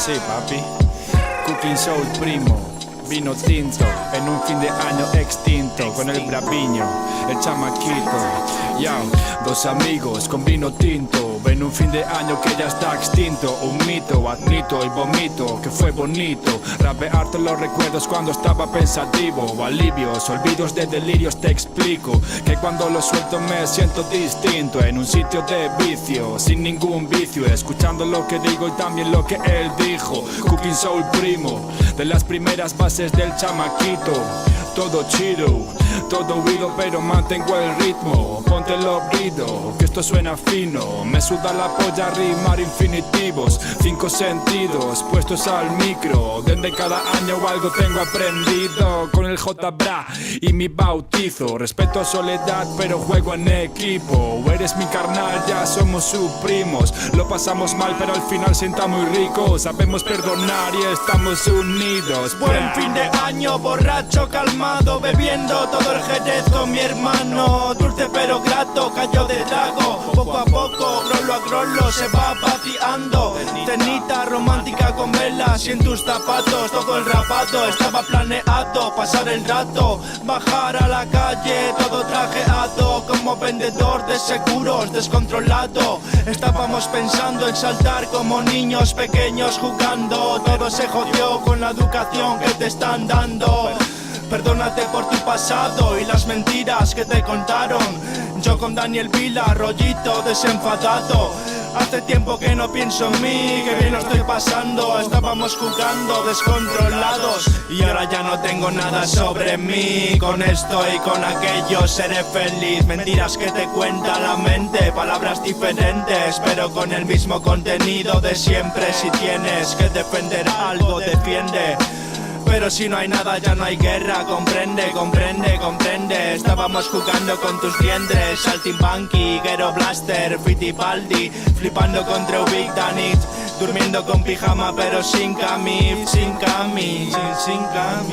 Sí, papi. Cooking Soul Primo, vino tinto, en un fin de año extinto, con el braviño, el chamaquito. Yo, dos amigos con vino tinto, ven un fin de año que ya está extinto. Un mito, admito y vomito, que fue bonito rapear todos los recuerdos cuando estaba pensativo. Alivios, olvidos de delirios, te explico que cuando lo suelto me siento distinto. En un sitio de vicio, sin ningún vicio, escuchando lo que digo y también lo que él dijo. Cooking Soul Primo, de las primeras bases del chamaquito. Todo chido, todo huido, pero mantengo el ritmo. Ponte el oído, que esto suena fino. Me suda la polla rimar infinitivos. 5 sentidos puestos al micro. Desde cada año algo tengo aprendido. Con el J-Bra y mi bautizo. Respeto a soledad, pero juego en equipo. Eres mi carnal, ya somos sus primos. Lo pasamos mal, pero al final sienta muy rico. Sabemos perdonar y estamos unidos. Buen fin de año, borracho, calmado, bebiendo todo el jerez con mi hermano. Dulce pero grato, cayó de trago. Poco a poco, grolo a grolo, se va vaciando. Cenita romántica con velas y en tus zapatos. Todo el rapado, estaba planeado pasar el rato, bajar a la calle, todo trajeado. Como vendedor de seguros, descontrolado. Estábamos pensando en saltar como niños pequeños jugando. Todo se jodió con la educación que te están dando. Perdónate por tu pasado y las mentiras que te contaron. Yo con Daniel Vila, rollito desenfadado. Hace tiempo que no pienso en mí, que bien lo estoy pasando. Estábamos jugando descontrolados y ahora ya no tengo nada sobre mí. Con esto y con aquello seré feliz. Mentiras que te cuenta la mente, palabras diferentes, pero con el mismo contenido de siempre. Si tienes que defender algo, defiende. Pero si no hay nada ya no hay guerra, comprende, comprende, comprende. Estábamos jugando con tus dientes, Saltimbanqui, Gero Blaster, Fittipaldi, flipando contra Big Danit, durmiendo con pijama pero sin cami, sin cami, sin cami.